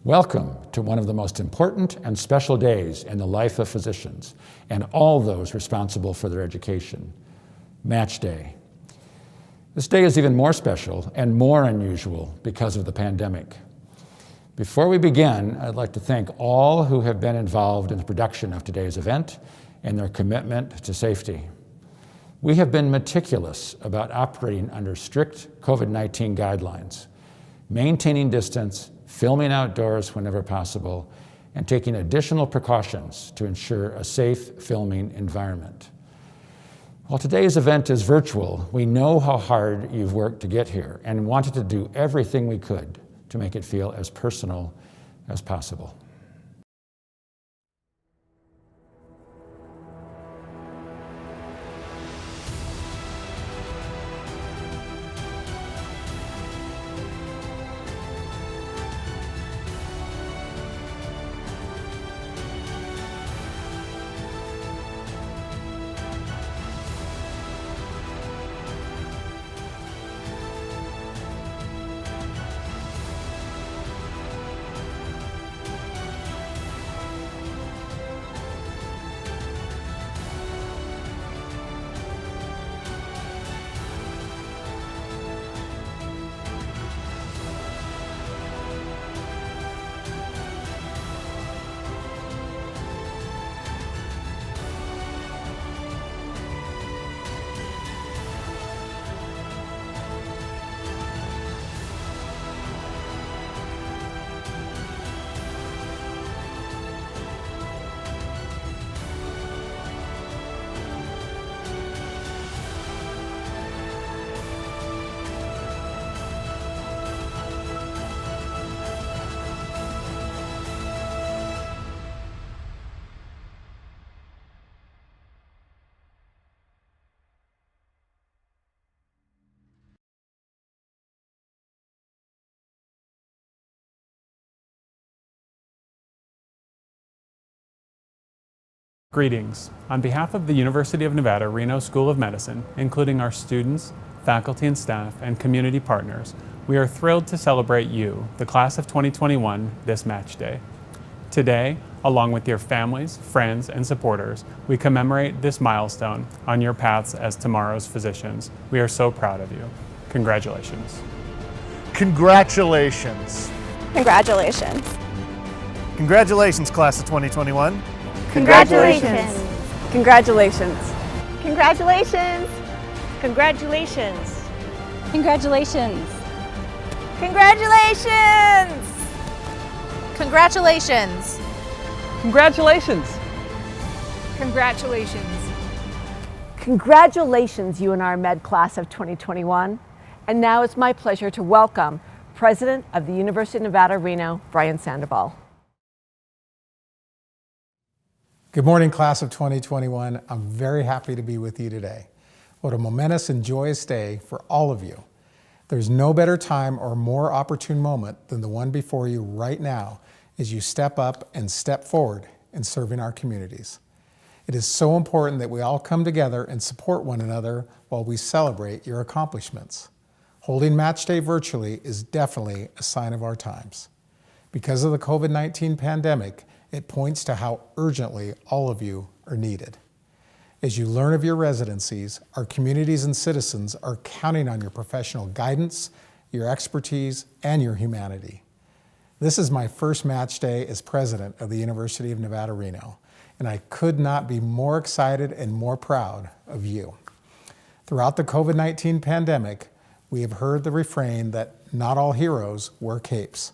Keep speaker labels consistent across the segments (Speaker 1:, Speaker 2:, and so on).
Speaker 1: Welcome to one of the most important and special days in the life of physicians and all those responsible for their education, Match Day. This day is even more special and more unusual because of the pandemic. Before we begin, I'd like to thank all who have been involved in the production of today's event and their commitment to safety. We have been meticulous about operating under strict COVID-19 guidelines, maintaining distance, filming outdoors whenever possible, and taking additional precautions to ensure a safe filming environment. While today's event is virtual, we know how hard you've worked to get here and wanted to do everything we could to make it feel as personal as possible.
Speaker 2: Greetings. On behalf of the University of Nevada, Reno School of Medicine, including our students, faculty and staff, and community partners, we are thrilled to celebrate you, the class of 2021, this Match Day. Today, along with your families, friends, and supporters, we commemorate this milestone on your paths as tomorrow's physicians. We are so proud of you. Congratulations.
Speaker 3: Congratulations.
Speaker 4: Congratulations.
Speaker 3: Congratulations, class of 2021.
Speaker 4: Congratulations. Congratulations.
Speaker 5: Congratulations. Congratulations.
Speaker 4: Congratulations.
Speaker 5: Congratulations.
Speaker 6: Congratulations.
Speaker 5: Congratulations.
Speaker 7: Congratulations.
Speaker 5: Congratulations, UNR Med class of 2021. And now it's my pleasure to welcome President of the University of Nevada, Reno, Brian Sandoval.
Speaker 8: Good morning, class of 2021. I'm very happy to be with you today. What a momentous and joyous day for all of you. There's no better time or more opportune moment than the one before you right now as you step up and step forward in serving our communities. It is so important that we all come together and support one another while we celebrate your accomplishments. Holding Match Day virtually is definitely a sign of our times. Because of the COVID-19 pandemic, it points to how urgently all of you are needed. As you learn of your residencies, our communities and citizens are counting on your professional guidance, your expertise, and your humanity. This is my first Match Day as president of the University of Nevada, Reno, and I could not be more excited and more proud of you. Throughout the COVID-19 pandemic, we have heard the refrain that not all heroes wear capes.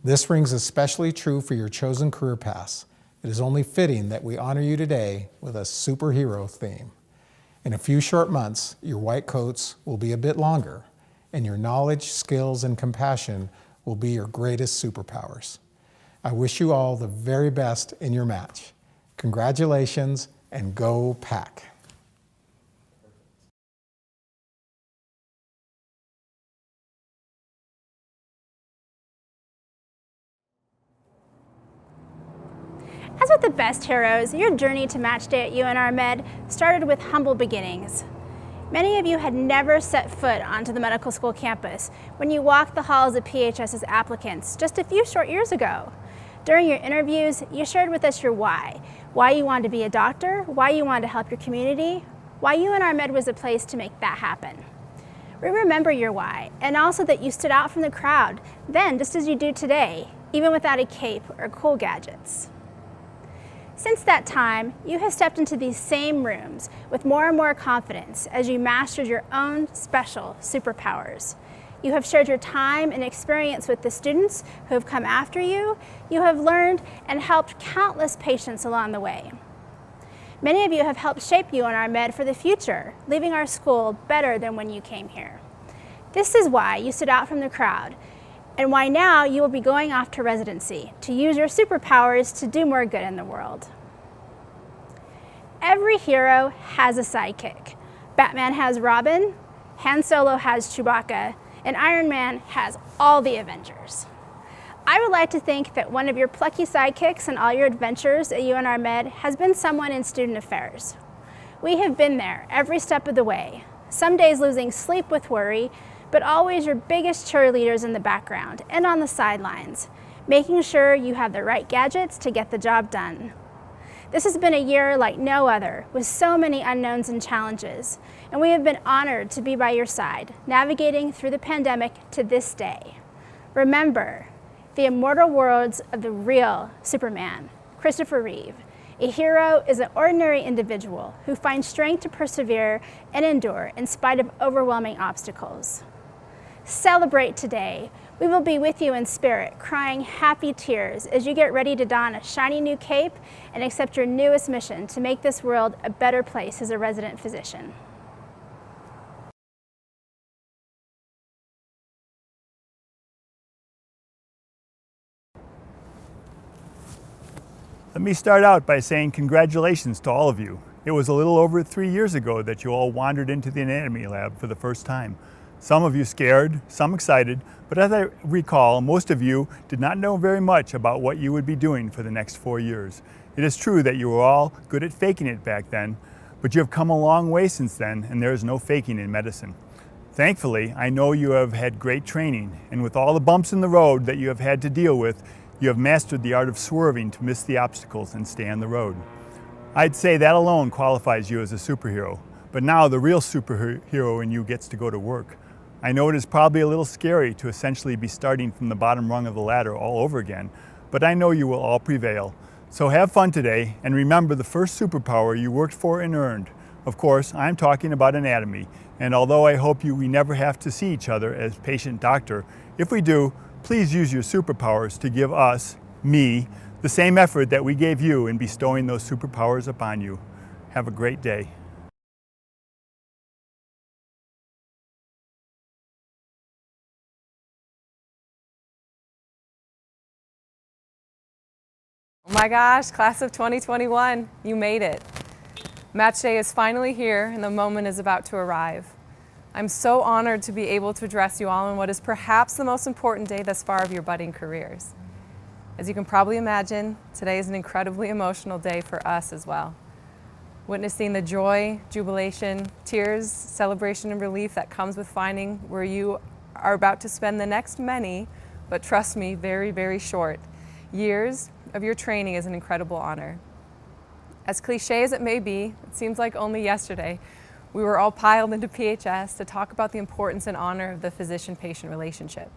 Speaker 8: This rings especially true for your chosen career paths. It is only fitting that we honor you today with a superhero theme. In a few short months, your white coats will be a bit longer, and your knowledge, skills, and compassion will be your greatest superpowers. I wish you all the very best in your match. Congratulations, and go Pack.
Speaker 9: As with the best heroes, your journey to Match Day at UNR Med started with humble beginnings. Many of you had never set foot onto the medical school campus when you walked the halls of PHS as applicants just a few short years ago. During your interviews, you shared with us your why you wanted to be a doctor, why you wanted to help your community, why UNR Med was a place to make that happen. We remember your why, and also that you stood out from the crowd then just as you do today, even without a cape or cool gadgets. Since that time, you have stepped into these same rooms with more and more confidence as you mastered your own special superpowers. You have shared your time and experience with the students who have come after you. You have learned and helped countless patients along the way. Many of you have helped shape UNR Med for the future, leaving our school better than when you came here. This is why you stood out from the crowd, and why now you will be going off to residency to use your superpowers to do more good in the world. Every hero has a sidekick. Batman has Robin, Han Solo has Chewbacca, and Iron Man has all the Avengers. I would like to think that one of your plucky sidekicks in all your adventures at UNR Med has been someone in student affairs. We have been there every step of the way, some days losing sleep with worry, but always your biggest cheerleaders in the background and on the sidelines, making sure you have the right gadgets to get the job done. This has been a year like no other, with so many unknowns and challenges, and we have been honored to be by your side, navigating through the pandemic to this day. Remember the immortal words of the real Superman, Christopher Reeve. A hero is an ordinary individual who finds strength to persevere and endure in spite of overwhelming obstacles. Celebrate today. We will be with you in spirit, crying happy tears as you get ready to don a shiny new cape and accept your newest mission to make this world a better place as a resident physician.
Speaker 3: Let me start out by saying congratulations to all of you. It was a little over 3 years ago that you all wandered into the anatomy lab for the first time. Some of you scared, some excited, but as I recall, most of you did not know very much about what you would be doing for the next 4 years. It is true that you were all good at faking it back then, but you have come a long way since then, and there is no faking in medicine. Thankfully, I know you have had great training, and with all the bumps in the road that you have had to deal with, you have mastered the art of swerving to miss the obstacles and stay on the road. I'd say that alone qualifies you as a superhero, but now the real superhero in you gets to go to work. I know it is probably a little scary to essentially be starting from the bottom rung of the ladder all over again, but I know you will all prevail. So have fun today, and remember the first superpower you worked for and earned. Of course, I'm talking about anatomy, and although I hope we never have to see each other as patient-doctor, if we do, please use your superpowers to give us, me, the same effort that we gave you in bestowing those superpowers upon you. Have a great day.
Speaker 6: Oh my gosh, class of 2021, you made it. Match day is finally here and the moment is about to arrive. I'm so honored to be able to address you all on what is perhaps the most important day thus far of your budding careers. As you can probably imagine, today is an incredibly emotional day for us as well. Witnessing the joy, jubilation, tears, celebration, and relief that comes with finding where you are about to spend the next many, but trust me, very, very short, years of your training is an incredible honor. As cliche as it may be, it seems like only yesterday we were all piled into PHS to talk about the importance and honor of the physician-patient relationship.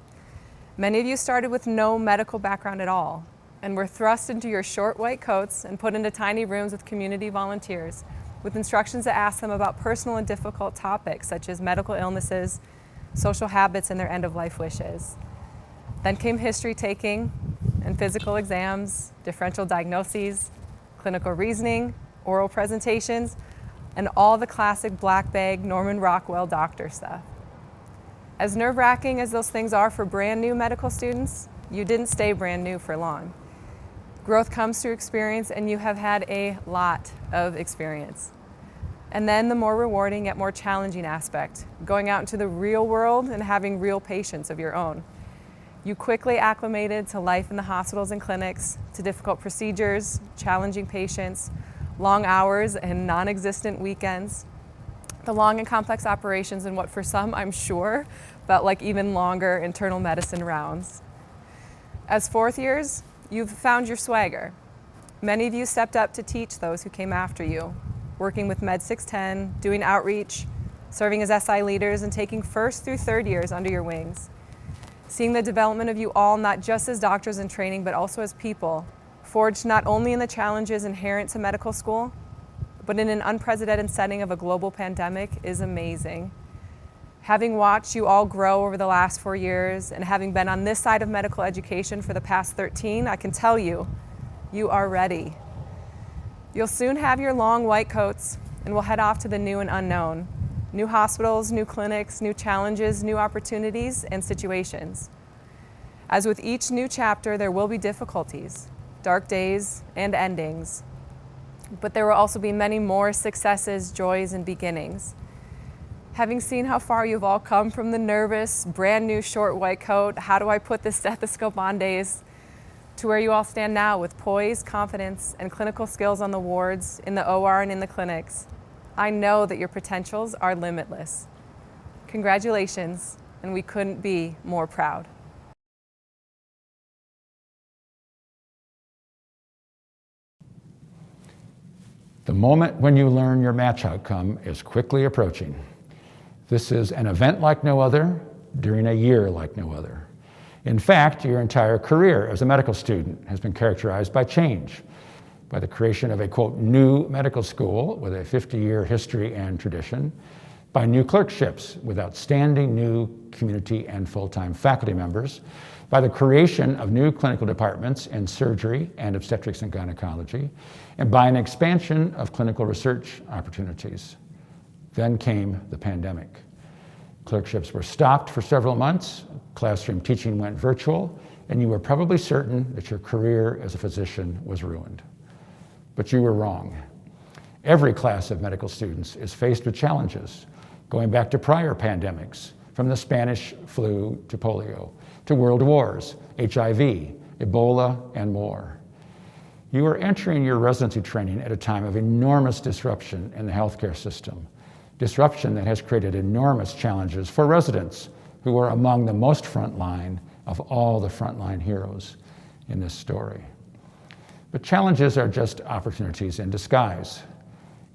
Speaker 6: Many of you started with no medical background at all and were thrust into your short white coats and put into tiny rooms with community volunteers with instructions to ask them about personal and difficult topics such as medical illnesses, social habits, and their end-of-life wishes. Then came history taking and physical exams, differential diagnoses, clinical reasoning, oral presentations, and all the classic black bag Norman Rockwell doctor stuff. As nerve-wracking as those things are for brand new medical students, you didn't stay brand new for long. Growth comes through experience, and you have had a lot of experience. And then the more rewarding yet more challenging aspect, going out into the real world and having real patients of your own. You quickly acclimated to life in the hospitals and clinics, to difficult procedures, challenging patients, long hours and non-existent weekends. the long and complex operations and what for some, I'm sure, felt like even longer internal medicine rounds. As fourth years, you've found your swagger. Many of you stepped up to teach those who came after you, working with Med 610, doing outreach, serving as SI leaders, and taking first through third years under your wings. Seeing the development of you all, not just as doctors in training, but also as people, forged not only in the challenges inherent to medical school, but in an unprecedented setting of a global pandemic is amazing. Having watched you all grow over the last 4 years and having been on this side of medical education for the past 13, I can tell you, you are ready. You'll soon have your long white coats and we'll head off to the new and unknown. New hospitals, new clinics, new challenges, new opportunities and situations. As with each new chapter, there will be difficulties, dark days and endings. But there will also be many more successes, joys, and beginnings. Having seen how far you've all come from the nervous, brand new short white coat, how do I put this stethoscope on days, to where you all stand now with poise, confidence, and clinical skills on the wards, in the OR, and in the clinics, I know that your potentials are limitless. Congratulations, and we couldn't be more proud.
Speaker 1: The moment when you learn your match outcome is quickly approaching. This is an event like no other, during a year like no other. In fact, your entire career as a medical student has been characterized by change, by the creation of a, quote, new medical school with a 50-year history and tradition, by new clerkships with outstanding new community and full-time faculty members, by the creation of new clinical departments in surgery and obstetrics and gynecology, and by an expansion of clinical research opportunities. Then came the pandemic. Clerkships were stopped for several months, classroom teaching went virtual, and you were probably certain that your career as a physician was ruined. But you were wrong. Every class of medical students is faced with challenges, going back to prior pandemics, from the Spanish flu to polio, to world wars, HIV, Ebola, and more. You are entering your residency training at a time of enormous disruption in the healthcare system, disruption that has created enormous challenges for residents who are among the most frontline of all the frontline heroes in this story. But challenges are just opportunities in disguise.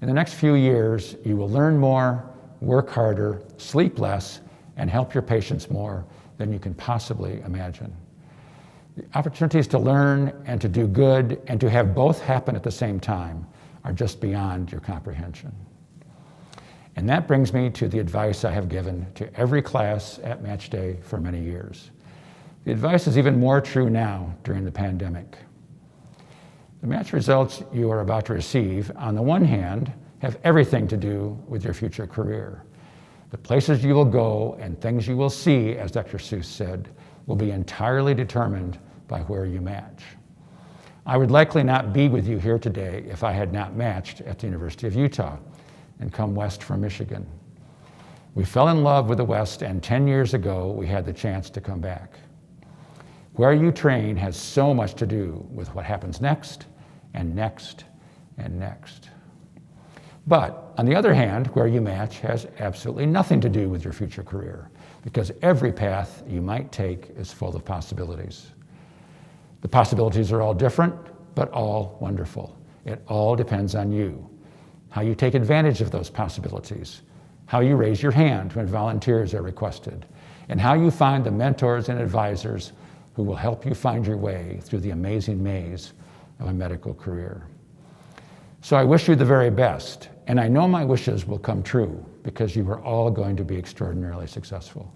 Speaker 1: In the next few years, you will learn more, work harder, sleep less, and help your patients more than you can possibly imagine. The opportunities to learn and to do good and to have both happen at the same time are just beyond your comprehension. And that brings me to the advice I have given to every class at Match Day for many years. The advice is even more true now during the pandemic. The match results you are about to receive, on the one hand, have everything to do with your future career. The places you will go and things you will see, as Dr. Seuss said, will be entirely determined by where you match. I would likely not be with you here today if I had not matched at the University of Utah and come west from Michigan. We fell in love with the West, and 10 years ago, we had the chance to come back. Where you train has so much to do with what happens next, and next, and next. But on the other hand, where you match has absolutely nothing to do with your future career, because every path you might take is full of possibilities. The possibilities are all different, but all wonderful. It all depends on you, how you take advantage of those possibilities, how you raise your hand when volunteers are requested, and how you find the mentors and advisors who will help you find your way through the amazing maze of a medical career. So I wish you the very best, and I know my wishes will come true because you are all going to be extraordinarily successful.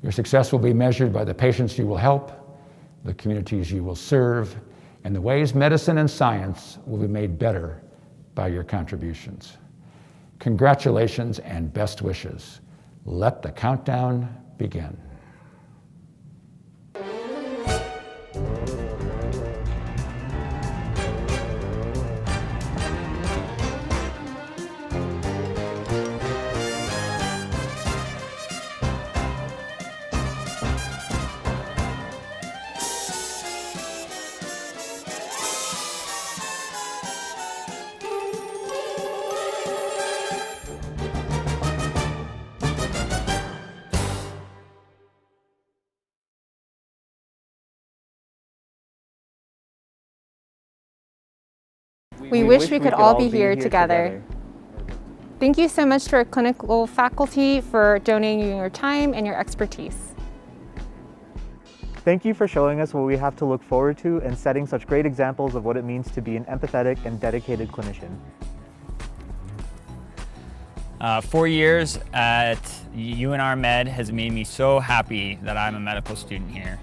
Speaker 1: Your success will be measured by the patients you will help, the communities you will serve, and the ways medicine and science will be made better by your contributions. Congratulations and best wishes. Let the countdown begin.
Speaker 4: We wish we could all be here together. Thank you so much to our clinical faculty for donating your time and your expertise.
Speaker 7: Thank you for showing us what we have to look forward to and setting such great examples of what it means to be an empathetic and dedicated clinician.
Speaker 10: 4 years at UNR Med has made me so happy that I'm a medical student here.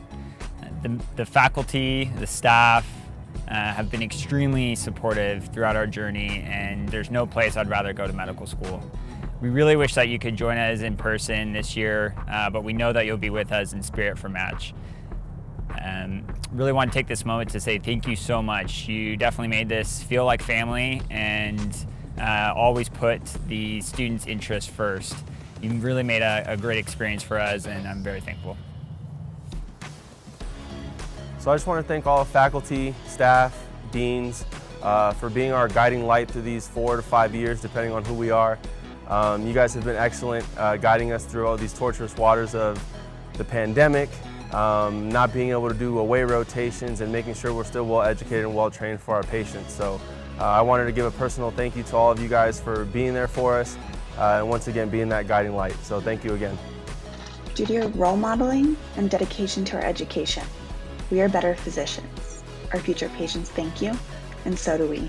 Speaker 10: The faculty, the staff have been extremely supportive throughout our journey, and there's no place I'd rather go to medical school. We really wish that you could join us in person this year, but we know that you'll be with us in spirit for Match. Really want to take this moment to say thank you so much. You definitely made this feel like family and always put the students' interests first. You really made a great experience for us, and I'm very thankful.
Speaker 11: So I just want to thank all the faculty, staff, deans for being our guiding light through these 4 to 5 years, depending on who we are. You guys have been excellent guiding us through all these torturous waters of the pandemic. Not being able to do away rotations and making sure we're still well educated and well trained for our patients. So I wanted to give a personal thank you to all of you guys for being there for us and once again being that guiding light. So thank you again.
Speaker 12: Due to your role modeling and dedication to our education, we are better physicians. Our future patients thank you, and so do we.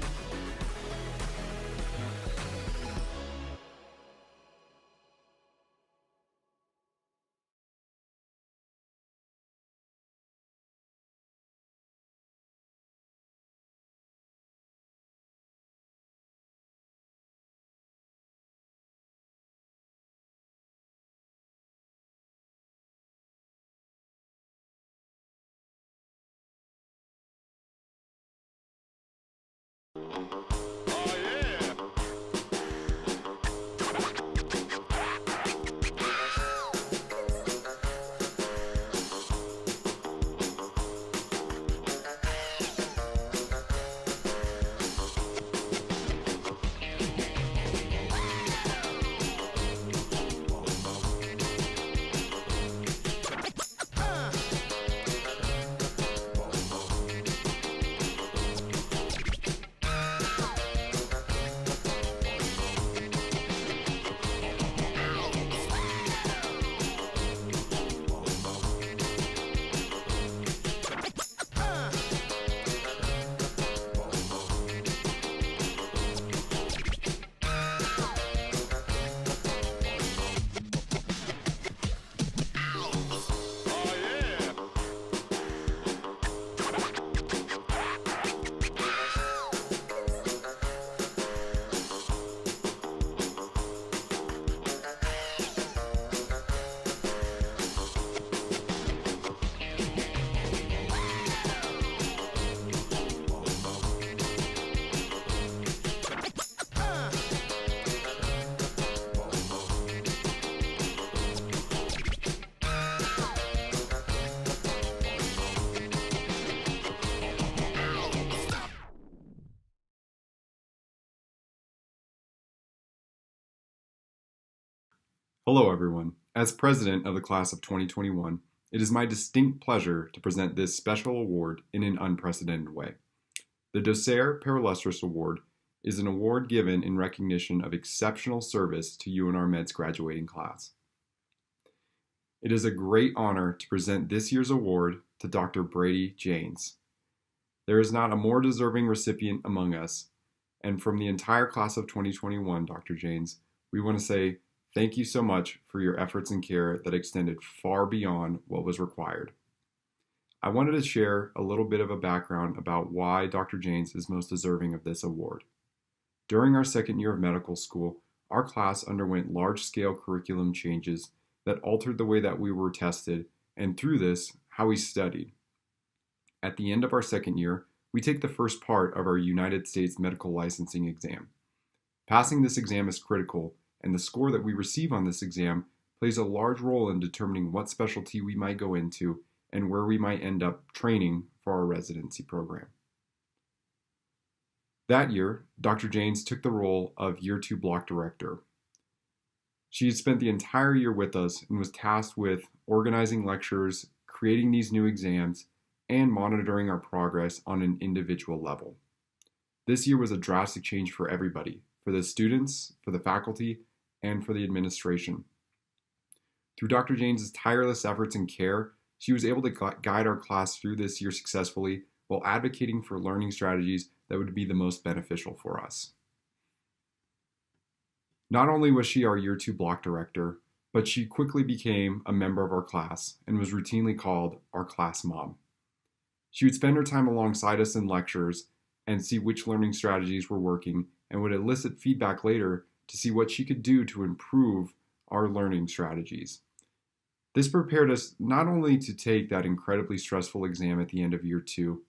Speaker 13: Hello everyone. As president of the class of 2021, it is my distinct pleasure to present this special award in an unprecedented way. The Docere per Illustris Award is an award given in recognition of exceptional service to UNR Med's graduating class. It is a great honor to present this year's award to Dr. Brady Janes. There is not a more deserving recipient among us, and from the entire class of 2021, Dr. Janes, we want to say thank you so much for your efforts and care that extended far beyond what was required. I wanted to share a little bit of a background about why Dr. Janes is most deserving of this award. During our second year of medical school, our class underwent large-scale curriculum changes that altered the way that we were tested, and through this, how we studied. At the end of our second year, we take the first part of our United States medical licensing exam. Passing this exam is critical, and the score that we receive on this exam plays a large role in determining what specialty we might go into and where we might end up training for our residency program. That year, Dr. Janes took the role of Year 2 block director. She had spent the entire year with us and was tasked with organizing lectures, creating these new exams, and monitoring our progress on an individual level. This year was a drastic change for everybody, for the students, for the faculty, and for the administration. Through Dr. Janes's tireless efforts and care, she was able to guide our class through this year successfully while advocating for learning strategies that would be the most beneficial for us. Not only was she our Year 2 block director, but she quickly became a member of our class and was routinely called our class mom. She would spend her time alongside us in lectures and see which learning strategies were working and would elicit feedback later to see what she could do to improve our learning strategies. This prepared us not only to take that incredibly stressful exam at the end of Year 2,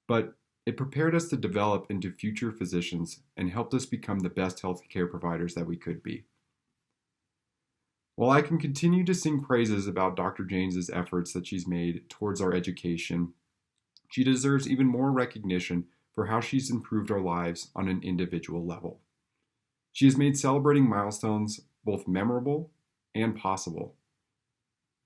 Speaker 13: but it prepared us to develop into future physicians and helped us become the best healthcare providers that we could be. While I can continue to sing praises about Dr. Janes's efforts that she's made towards our education, she deserves even more recognition for how she's improved our lives on an individual level. She has made celebrating milestones both memorable and possible,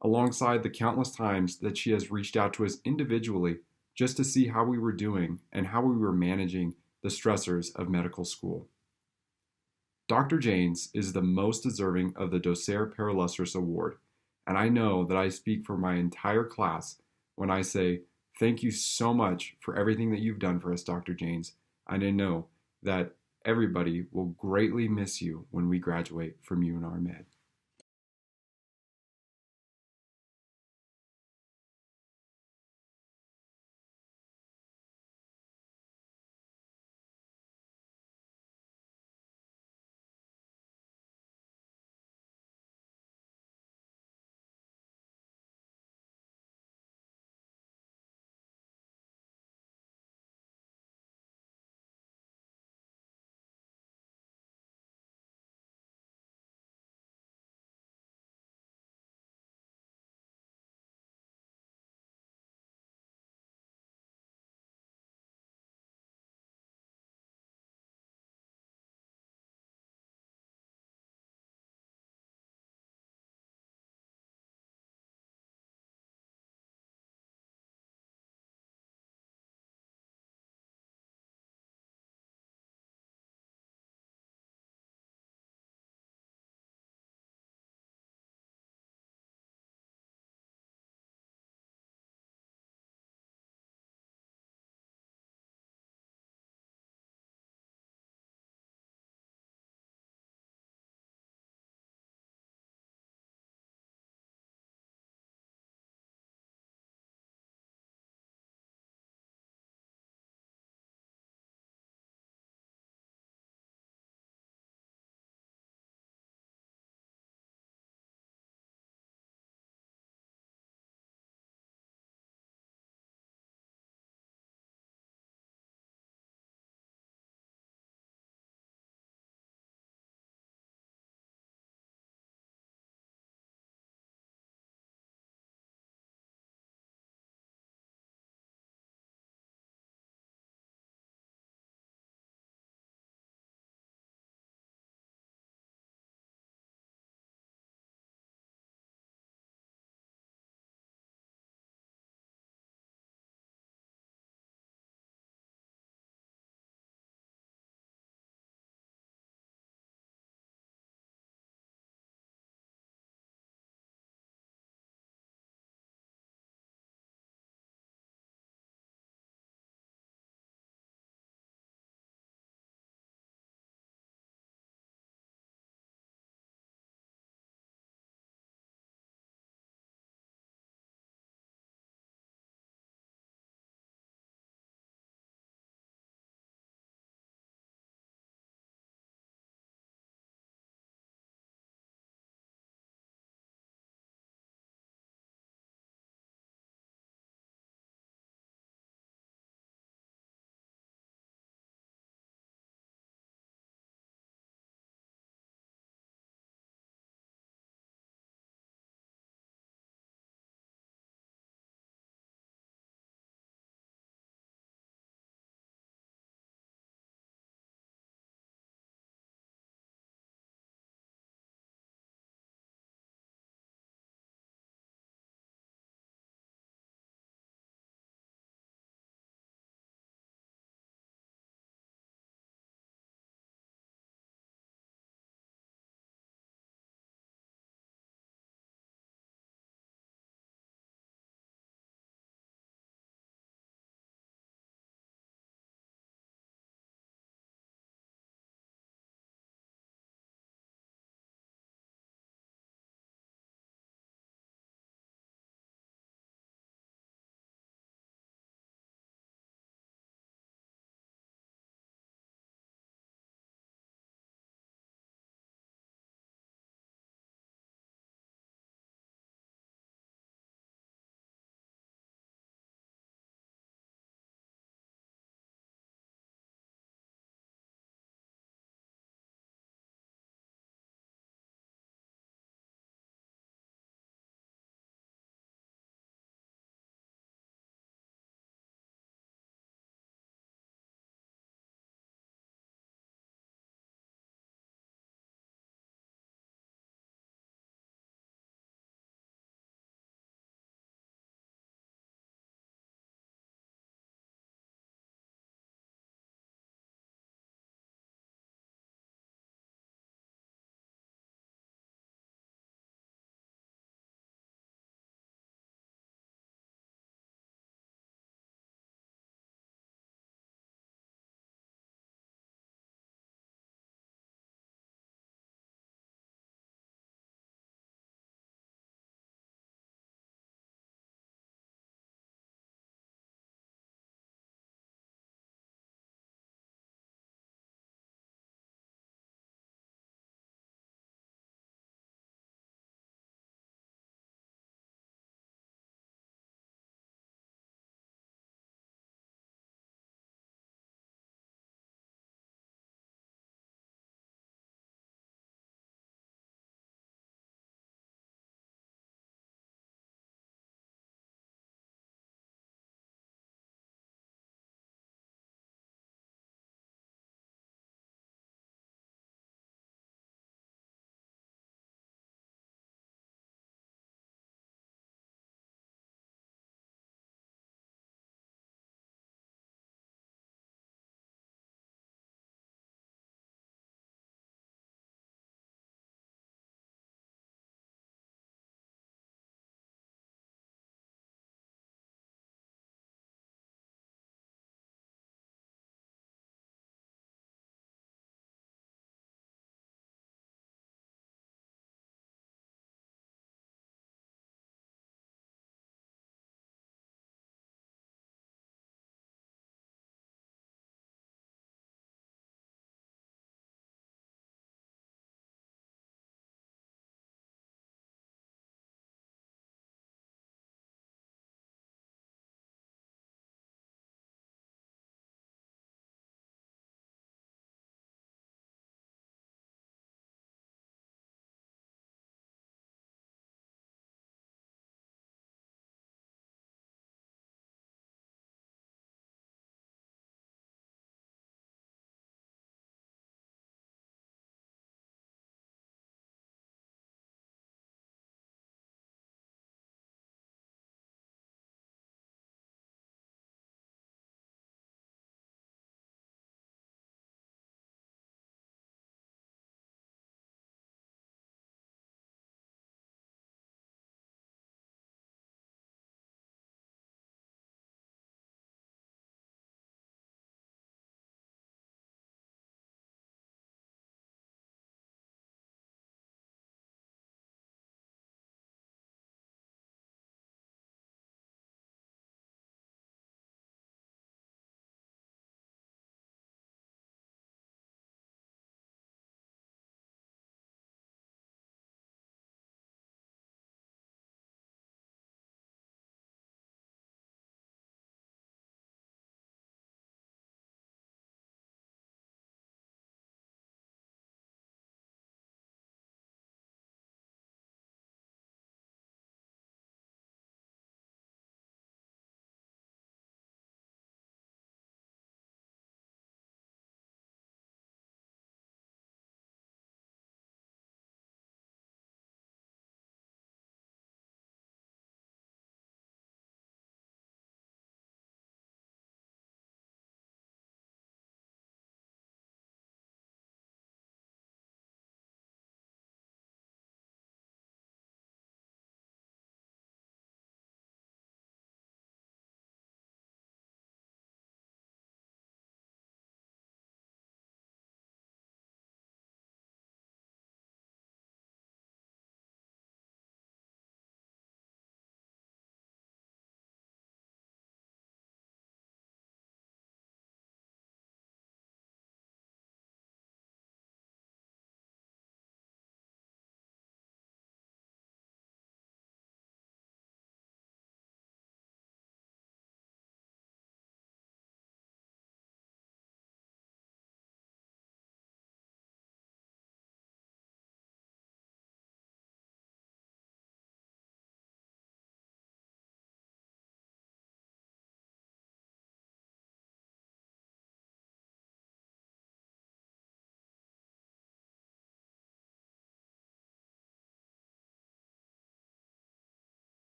Speaker 13: alongside the countless times that she has reached out to us individually just to see how we were doing and how we were managing the stressors of medical school. Dr. Janes is the most deserving of the Docere per Illustris Award, and I know that I speak for my entire class when I say thank you so much for everything that you've done for us, Dr. Janes, and I know that everybody will greatly miss you when we graduate from UNR Med.